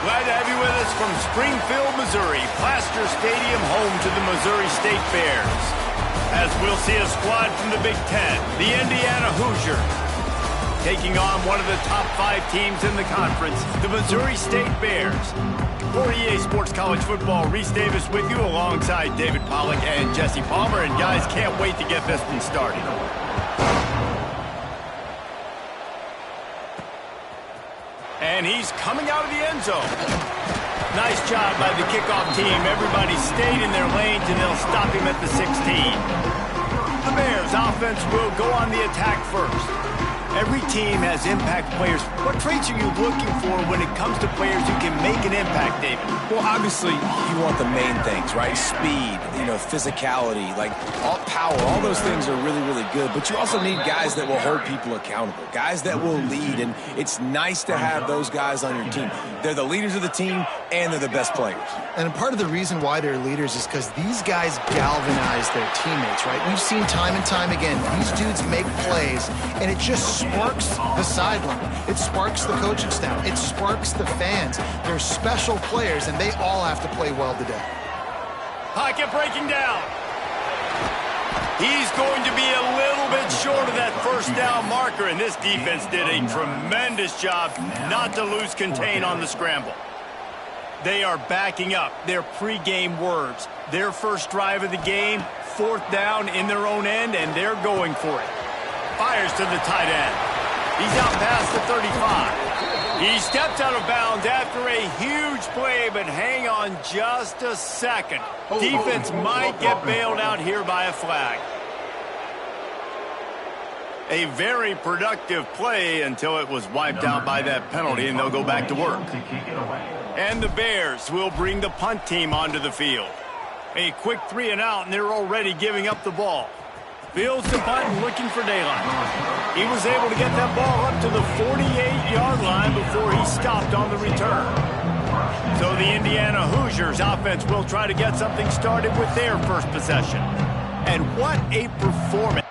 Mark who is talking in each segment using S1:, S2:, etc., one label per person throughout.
S1: Glad to have you with us from Springfield, Missouri, Plaster Stadium, home to the Missouri State Bears. As we'll see a squad from the Big Ten, the Indiana Hoosiers, taking on one of the top 5 teams in the conference, the Missouri State Bears. For EA Sports College Football, Reese Davis with you alongside David Pollack and Jesse Palmer. And guys, can't wait to get this one started. And he's coming out of the end zone. Nice job by the kickoff team. Everybody stayed in their lanes, and they'll stop him at the 16. The Bears offense will go on the attack first. Every team has impact players. What traits are you looking for when it comes to players who can make an impact, David?
S2: Well, obviously, you want the main things, right? Speed, physicality, like all power. All those things are really, really good. But you also need guys that will hold people accountable, guys that will lead. And it's nice to have those guys on your team. They're the leaders of the team, and they're the best players.
S3: And part of the reason why they're leaders is because these guys galvanize their teammates, right? We've seen time and time again, these dudes make plays, and it just sparks the sideline. It sparks the coaching staff. It sparks the fans. They're special players, and they all have to play well today.
S1: Pocket breaking down. He's going to be a little bit short of that first down marker, and this defense did a tremendous job not to lose contain on the scramble. They are backing up their pregame words. Their first drive of the game, 4th down in their own end, and they're going for it. Fires to the tight end. He's out past the 35. He steps out of bounds after a huge play, but hang on just a second. Defense might get bailed out here by a flag. A very productive play until it was wiped out by that penalty, and they'll go back to work. And the Bears will bring the punt team onto the field. A quick 3 and out, and they're already giving up the ball. Fields the punt, looking for daylight. He was able to get that ball up to the 48-yard line before he stopped on the return. So the Indiana Hoosiers offense will try to get something started with their first possession. And what a performance.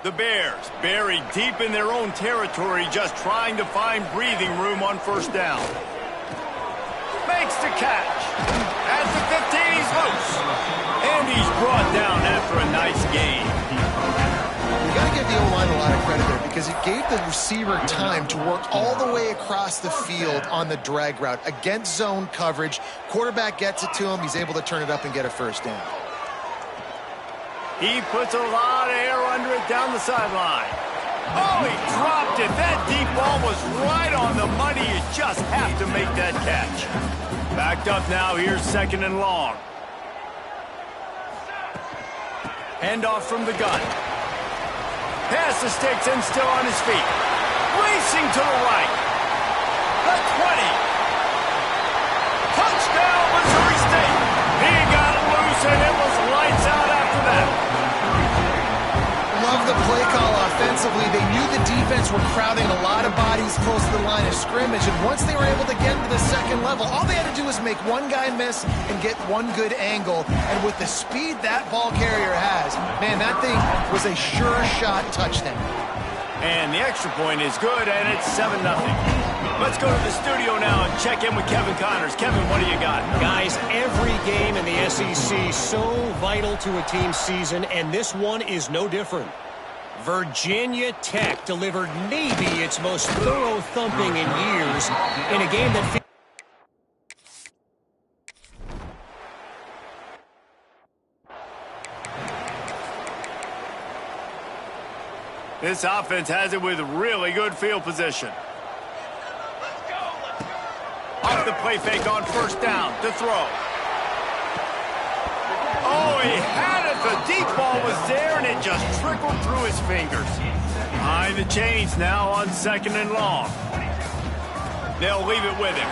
S1: The Bears buried deep in their own territory, just trying to find breathing room on first down. Makes the catch. At the 15, he's loose. And he's brought down after a nice gain.
S3: You got to give the O-line a lot of credit there because it gave the receiver time to work all the way across the field on the drag route. Against zone coverage, quarterback gets it to him. He's able to turn it up and get a first down.
S1: He puts a lot of air under it down the sideline. Oh, he dropped it. That deep ball was right on the money. You just have to make that catch. Backed up now. Here's 2nd and long. Handoff from the gun. Past the sticks and still on his feet. Racing to the right. The 20. Touchdown, Missouri State. He got loose, and it was lights out after that.
S3: Love the play call offensively. They knew the defense were crowding a lot of bodies close to the line of scrimmage, and once they were able to get to the 2nd level, all they had to do was make one guy miss and get one good angle. And with the speed that ball carrier has, man, that thing was a sure shot touchdown.
S1: And the extra point is good, and it's 7-0. Let's go to the studio now and check in with Kevin Connors. Kevin, what do you got?
S4: Guys, every game in the SEC so vital to a team's season, and this one is no different. Virginia Tech delivered maybe its most thorough thumping in years in a game that
S1: This offense has it with really good field position. Off the play fake on first down to throw. Oh, he had it. The deep ball was there, and it just trickled through his fingers. Behind the chains now on 2nd and long. They'll leave it with him.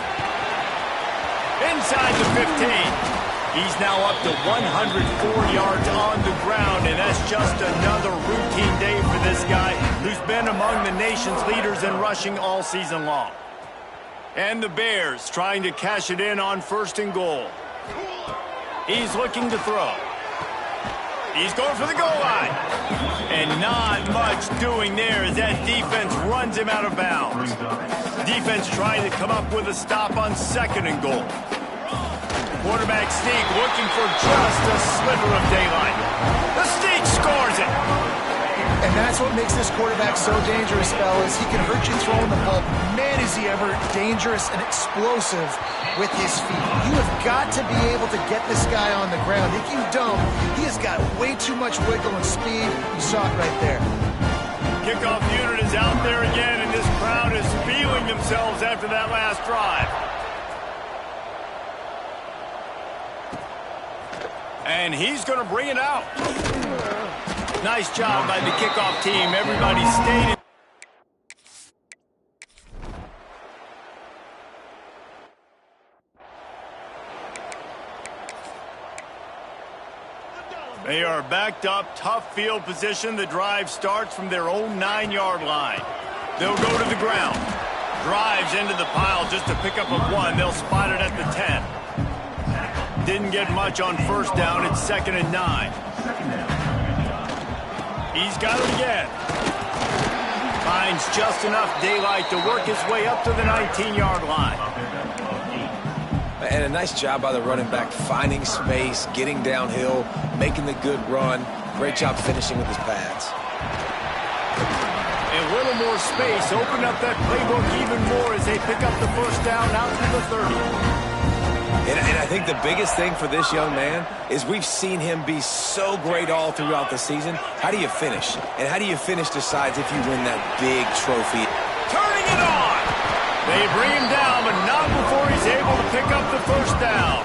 S1: Inside the 15. He's now up to 104 yards on the ground, and that's just another routine day for this guy who's been among the nation's leaders in rushing all season long. And the Bears trying to cash it in on 1st and goal. He's looking to throw. He's going for the goal line. And not much doing there as that defense runs him out of bounds. Defense trying to come up with a stop on 2nd and goal. Quarterback sneak looking for just a sliver of daylight. The sneak scores it.
S3: And that's what makes this quarterback so dangerous, fellas. He can hurt you throwing the ball. Man, is he ever dangerous and explosive with his feet. You have got to be able to get this guy on the ground. If you don't, he has got way too much wiggle and speed. You saw it right there.
S1: Kickoff unit is out there again, and this crowd is feeling themselves after that last drive. And he's going to bring it out. Nice job by the kickoff team. Everybody stayed in. They are backed up, tough field position. The drive starts from their own 9-yard line. They'll go to the ground. Drives into the pile just to pick up a 1. They'll spot it at the 10. Didn't get much on 1st down. It's 2nd and 9. He's got it again. Finds just enough daylight to work his way up to the 19-yard line.
S2: And a nice job by the running back, finding space, getting downhill, making the good run. Great job finishing with his pads.
S1: A little more space opened up that playbook even more as they pick up the 1st down out to the 30.
S2: And I think the biggest thing for this young man is we've seen him be so great all throughout the season. How do you finish? And how do you finish decides if you win that big trophy.
S1: Turning it on! They bring him down, but not before he's able to pick up the 1st down.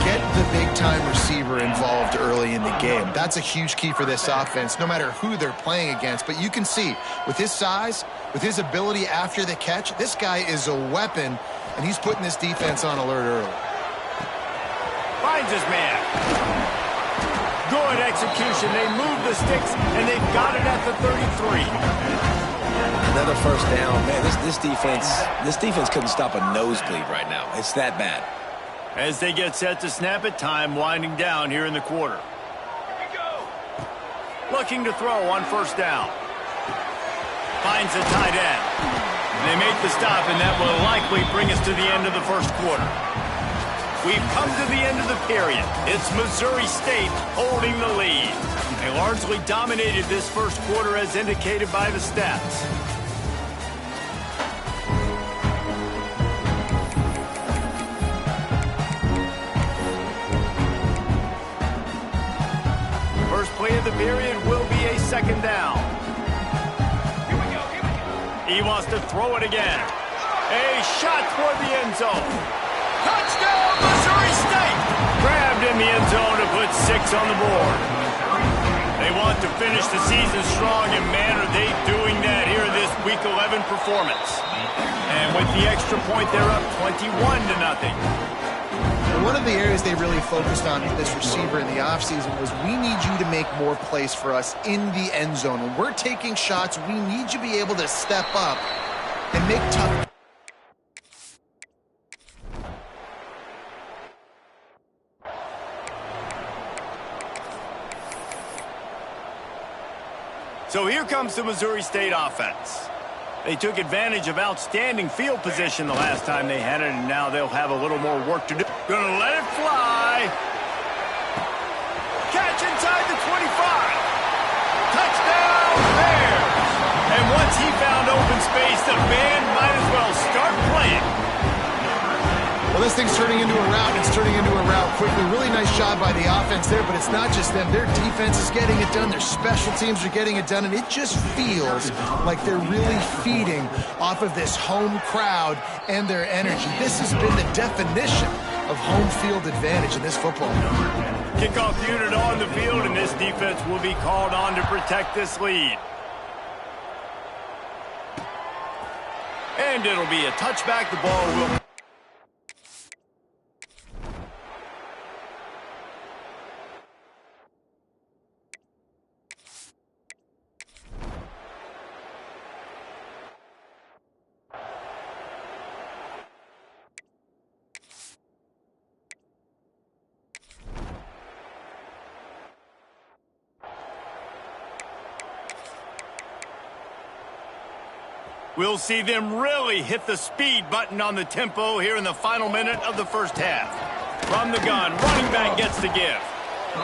S3: Get the big-time receiver involved early in the game. That's a huge key for this offense, no matter who they're playing against. But you can see, with his size, with his ability after the catch, this guy is a weapon, and he's putting this defense on alert early.
S1: Finds his man. Good execution. They move the sticks, and they've got it at the 33.
S2: Another 1st down. Man, this defense couldn't stop a nosebleed right now. It's that bad.
S1: As they get set to snap it, time winding down here in the quarter. Looking to throw on 1st down. Finds the tight end. They make the stop, and that will likely bring us to the end of the 1st quarter. We've come to the end of the period. It's Missouri State holding the lead. They largely dominated this 1st quarter as indicated by the stats. First play of the period will be a 2nd down. He wants to throw it again. A shot toward the end zone. Touchdown, Missouri State! Grabbed in the end zone to put 6 on the board. They want to finish the season strong, and man, are they doing that here in this Week 11 performance. And with the extra point, they're up 21-0.
S3: One of the areas they really focused on with this receiver in the offseason was we need you to make more plays for us in the end zone. When we're taking shots, we need you to be able to step up and make tough.
S1: So here comes the Missouri State offense. They took advantage of outstanding field position the last time they had it, and now they'll have a little more work to do. Gonna let it fly. Catch inside the 25. Touchdown, Bears. And once he found open space, the band might as well start playing.
S3: Well, this thing's turning into a rout, and it's turning into a rout quickly. Really nice job by the offense there, but it's not just them. Their defense is getting it done. Their special teams are getting it done, and it just feels like they're really feeding off of this home crowd and their energy. This has been the definition of home field advantage in this football game.
S1: Kickoff unit on the field, and this defense will be called on to protect this lead. And it'll be a touchback. The ball will... We'll see them really hit the speed button on the tempo here in the final minute of the first half. From the gun, running back gets the give.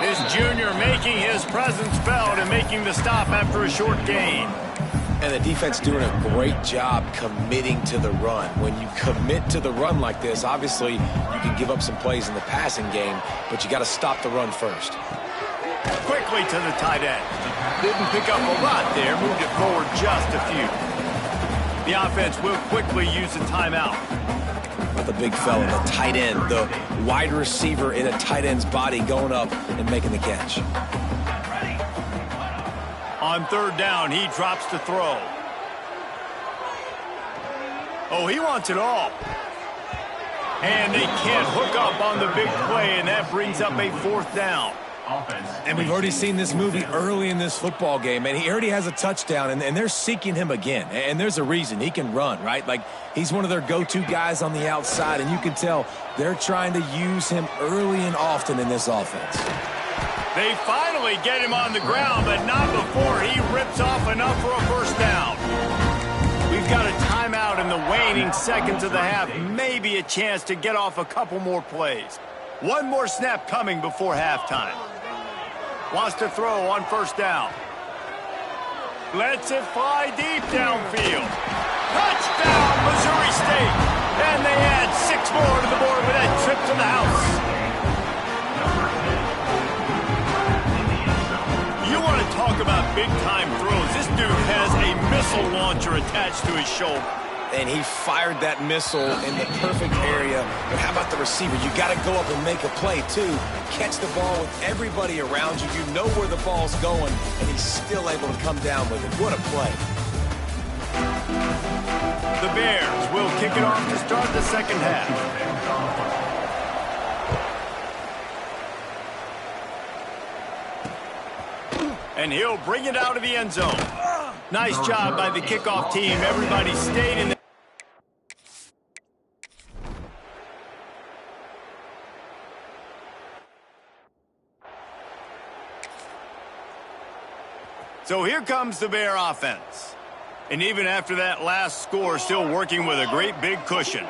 S1: This junior making his presence felt and making the stop after a short gain.
S2: And the defense doing a great job committing to the run. When you commit to the run like this, obviously you can give up some plays in the passing game, but you got to stop the run first.
S1: Quickly to the tight end. Didn't pick up a lot there, moved it forward just a few. The offense will quickly use a timeout.
S2: But the big fella, the tight end, the wide receiver in a tight end's body going up and making the catch.
S1: On third down, he drops to throw. Oh, he wants it all. And they can't hook up on the big play, and that brings up a fourth down.
S2: And we've already seen this movie early in this football game, and he already has a touchdown, and they're seeking him again. And there's a reason. He can run, right? Like, he's one of their go-to guys on the outside, and you can tell they're trying to use him early and often in this offense.
S1: They finally get him on the ground, but not before he rips off enough for a first down. We've got a timeout in the waning seconds of the half, maybe a chance to get off a couple more plays. One more snap coming before halftime. Wants to throw on first down. Lets it fly deep downfield. Touchdown, Missouri State. And they add 6 more to the board with that trip to the house. You want to talk about big-time throws. This dude has a missile launcher attached to his shoulder.
S2: And he fired that missile in the perfect area. But how about the receiver? You got to go up and make a play, too. Catch the ball with everybody around you. You know where the ball's going, and he's still able to come down with it. What a play.
S1: The Bears will kick it off to start the second half. And he'll bring it out of the end zone. Nice job by the kickoff team. Everybody stayed in the... So here comes the Bear offense. And even after that last score, still working with a great big cushion.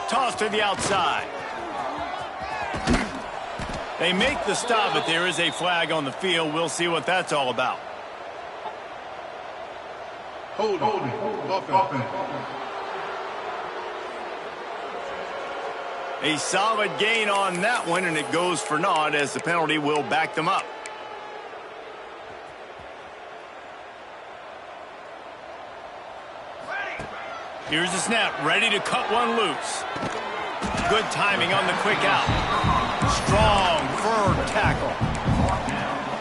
S1: Toss to the outside. They make the stop, but there is a flag on the field. We'll see what that's all about.
S5: Hold offense.
S1: A solid gain on that one, and it goes for naught as the penalty will back them up. Here's the snap, ready to cut one loose. Good timing on the quick out. Strong, firm tackle.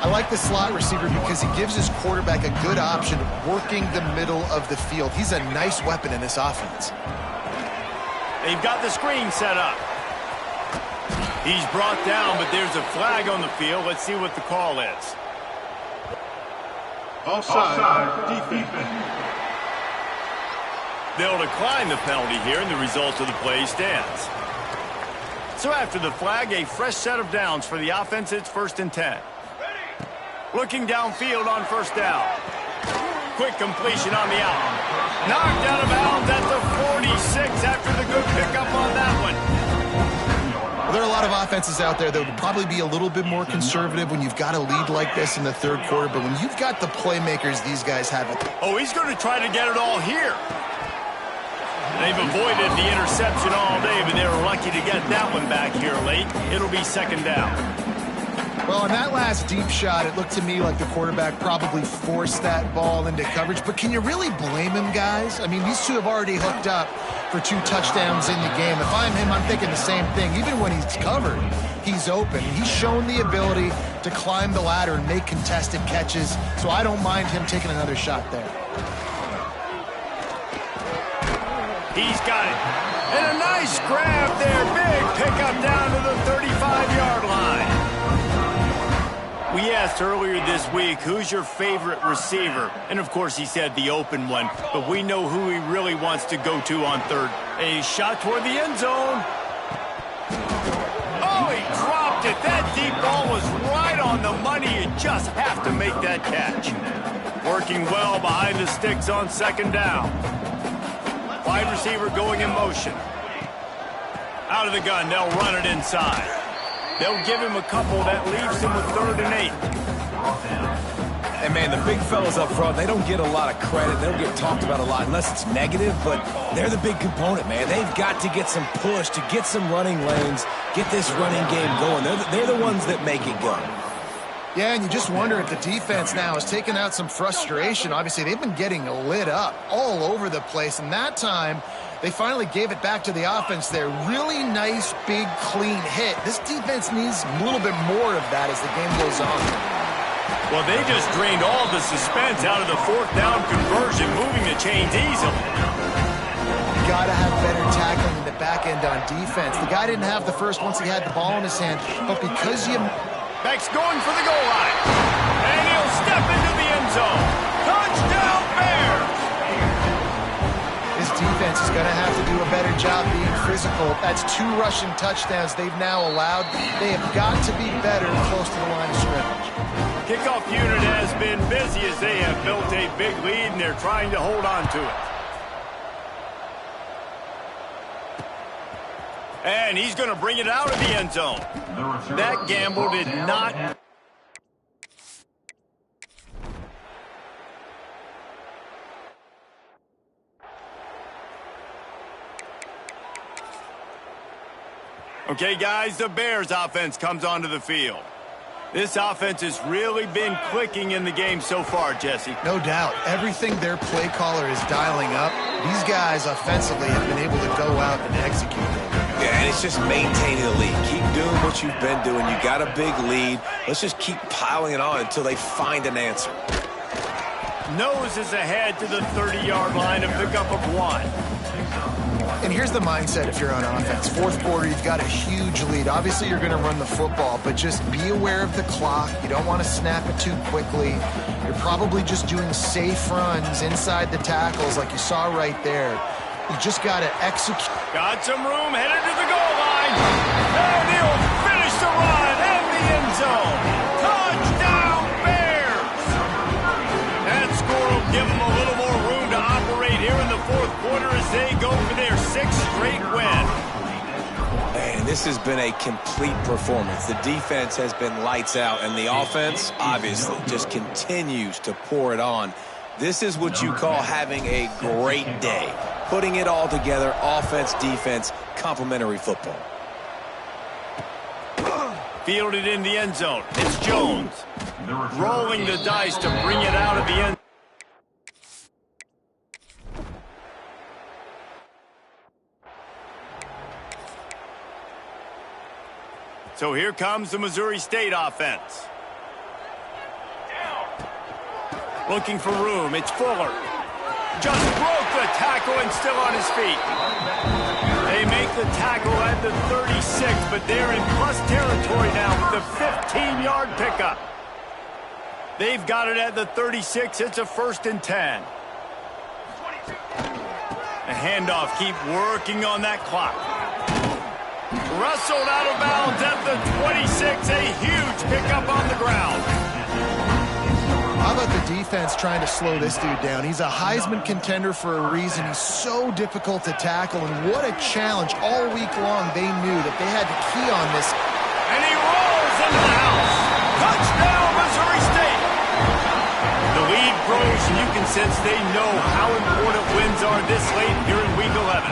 S3: I like the slot receiver because he gives his quarterback a good option working the middle of the field. He's a nice weapon in this offense.
S1: They've got the screen set up. He's brought down, but there's a flag on the field. Let's see what the call is.
S5: Offside defense.
S1: They'll decline the penalty here, and the result of the play stands. So after the flag, a fresh set of downs for the offense. It's 1st and 10. Looking downfield on first down. Quick completion on the out. Knocked out of bounds at the 46 after the good pickup on that one.
S3: Well, there are a lot of offenses out there that would probably be a little bit more conservative when you've got a lead like this in the third quarter, but when you've got the playmakers these guys have.
S1: Oh, he's going to try to get it all here. They've avoided the interception all day, but they were lucky to get that one back here late. It'll be 2nd down.
S3: Well, on that last deep shot, it looked to me like the quarterback probably forced that ball into coverage. But can you really blame him, guys? I mean, these two have already hooked up for 2 touchdowns in the game. If I'm him, I'm thinking the same thing. Even when he's covered, he's open. He's shown the ability to climb the ladder and make contested catches. So I don't mind him taking another shot there.
S1: He's got it. And a nice grab there. Big pickup down to the 35-yard line. We asked earlier this week, who's your favorite receiver? And, of course, he said the open one. But we know who he really wants to go to on third. A shot toward the end zone. Oh, he dropped it. That deep ball was right on the money. You just have to make that catch. Work working well behind the sticks on second down. Wide receiver going in motion. Out of the gun, they'll run it inside. They'll give him a couple that leaves him with 3rd and 8.
S2: And, man, the big fellas up front, they don't get a lot of credit. They don't get talked about a lot unless it's negative, but they're the big component, man. They've got to get some push, to get some running lanes, get this running game going. They're the ones that make it go.
S3: Yeah, and you just wonder if the defense now has taken out some frustration. Obviously, they've been getting lit up all over the place, and that time they finally gave it back to the offense there. Really nice, big, clean hit. This defense needs a little bit more of that as the game goes on.
S1: Well, they just drained all the suspense out of the 4th down conversion, moving the chains easily.
S3: You got to have better tackling in the back end on defense. The guy didn't have the first once he had the ball in his hand, but because you...
S1: Beck's going for the goal line. And he'll step into the end zone. Touchdown, Bears!
S3: This defense is going to have to do a better job being physical. That's 2 rushing touchdowns they've now allowed. They have got to be better close to the line of scrimmage.
S1: Kickoff unit has been busy as they have built a big lead, and they're trying to hold on to it. And he's going to bring it out of the end zone. That gamble did not... Okay, guys, the Bears offense comes onto the field. This offense has really been clicking in the game so far, Jesse.
S3: No doubt. Everything their play caller is dialing up, these guys offensively have been able to go out and execute.
S2: Yeah, and it's just maintaining the lead. Keep doing what you've been doing. You got a big lead. Let's just keep piling it on until they find an answer.
S1: Nose is ahead to the 30-yard line, a pickup of 1.
S3: And here's the mindset if you're on offense. 4th quarter, you've got a huge lead. Obviously, you're going to run the football, but just be aware of the clock. You don't want to snap it too quickly. You're probably just doing safe runs inside the tackles like you saw right there. You just got to execute.
S1: Got some room, headed to the goal line. And he'll finish the run in the end zone. Touchdown, Bears! That score will give them a little more room to operate here in the 4th quarter as they go for their 6th straight win.
S2: Man, this has been a complete performance. The defense has been lights out, and the offense, obviously, just continues to pour it on. This is what you call having a great day. Putting it all together, offense, defense, complementary football.
S1: Fielded in the end zone. It's Jones. Rolling the dice to bring it out of the end. So here comes the Missouri State offense. Looking for room. It's Fuller. Just broke the tackle and still on his feet. They make the tackle at the 36, but they're in plus territory now with the 15-yard pickup. They've got it at the 36. It's a 1st and 10. The handoff, keep working on that clock. Wrestled out of bounds at the 26. A huge pickup on the ground.
S3: How about the defense trying to slow this dude down? He's a Heisman contender for a reason. He's so difficult to tackle, and what a challenge. All week long, they knew that they had to key on this.
S1: And he rolls into the house. Touchdown, Missouri State. The lead grows, and you can sense they know how important wins are this late here in Week 11.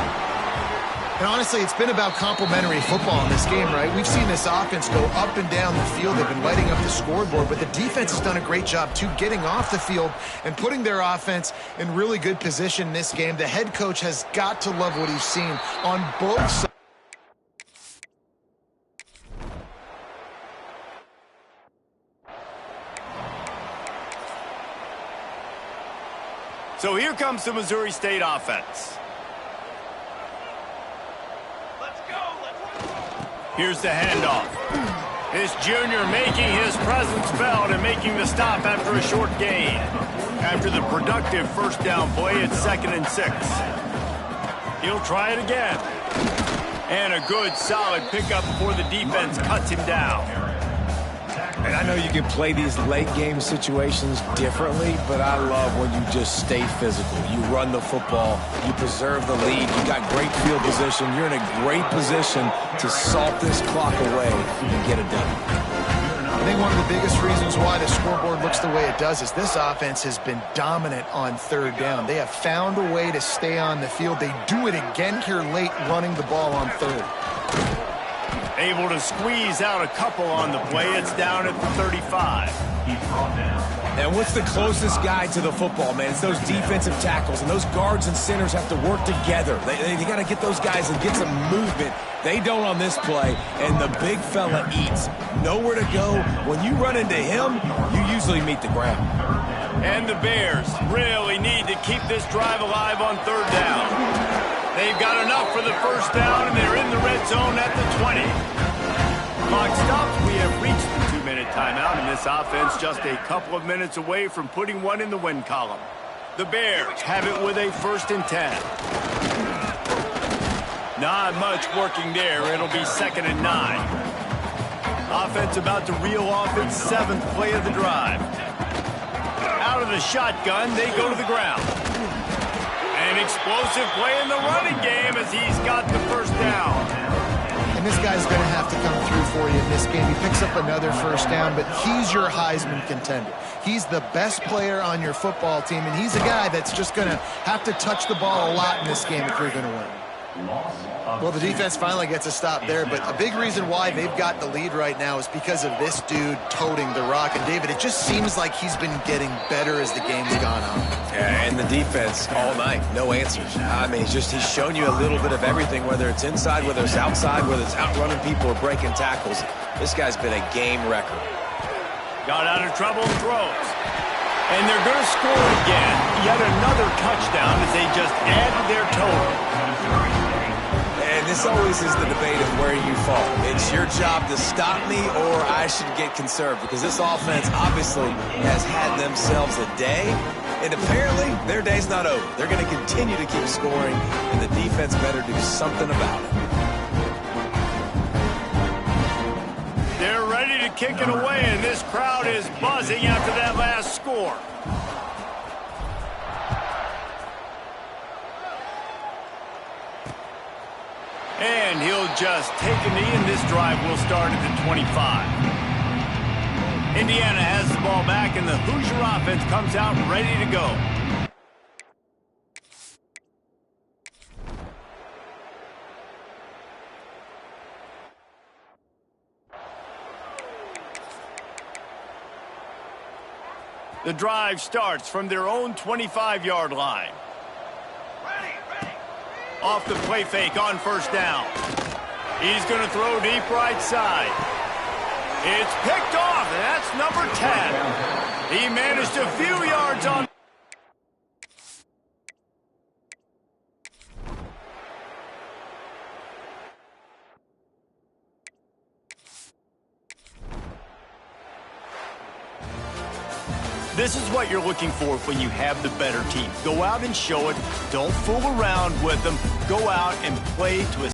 S3: And honestly, it's been about complementary football in this game, right? We've seen this offense go up and down the field. They've been lighting up the scoreboard, but the defense has done a great job, too, getting off the field and putting their offense in really good position in this game. The head coach has got to love what he's seen on both sides.
S1: So here comes the Missouri State offense. Here's the handoff. This junior making his presence felt and making the stop after a short gain. After the productive 1st down play, it's 2nd and 6. He'll try it again. And a good, solid pickup before the defense cuts him down.
S2: And I know you can play these late game situations differently, but I love when you just stay physical. You run the football, you preserve the lead, you got great field position, you're in a great position to salt this clock away and get it done.
S3: I think one of the biggest reasons why the scoreboard looks the way it does is this offense has been dominant on third down. They have found a way to stay on the field. They do it again here late, running the ball on third.
S1: Able to squeeze out a couple on the play. It's down at the 35.
S2: And what's the closest guy to the football, man? It's those defensive tackles, and those guards and centers have to work together. They got to get those guys and get some movement. They don't on this play, and the big fella eats. Nowhere to go. When you run into him, you usually meet the ground.
S1: And the Bears really need to keep this drive alive on third down. They've got enough for the first down, and they're in the red zone at the 20. Clock stops. We have reached the 2-minute timeout, and this offense just a couple of minutes away from putting one in the win column. The Bears have it with a 1st and 10. Not much working there. It'll be 2nd and 9. Offense about to reel off its 7th play of the drive. Out of the shotgun, they go to the ground. An explosive play in the running game as he's got the first down.
S3: And this guy's going to have to come through for you in this game. He picks up another first down, but he's your Heisman contender. He's the best player on your football team, and he's a guy that's just going to have to touch the ball a lot in this game if you're going to win. Well, the defense finally gets a stop there, but a big reason why they've got the lead right now is because of this dude toting the rock. And, David, it just seems like he's been getting better as the game's gone on.
S2: Yeah, and the defense all night, no answers. I mean, he's shown you a little bit of everything, whether it's inside, whether it's outside, whether it's outrunning people or breaking tackles. This guy's been a game wrecker.
S1: Got out of trouble and throws. And they're going to score again. Yet another touchdown as they just added their total.
S2: And this always is the debate of where you fall. It's your job to stop me or I should get conserved, because this offense obviously has had themselves a day, and apparently their day's not over. They're going to continue to keep scoring, and the defense better do something about it.
S1: They're ready to kick it away, and this crowd is buzzing after that last score. And he'll just take a knee, and this drive will start at the 25. Indiana has the ball back, and the Hoosier offense comes out ready to go. The drive starts from their own 25-yard line. Off the play fake on first down. He's going to throw deep right side. It's picked off, and that's number 10. He managed a few yards on. This is what you're looking for when you have the better team. Go out and show it. Don't fool around with them. Go out and play to a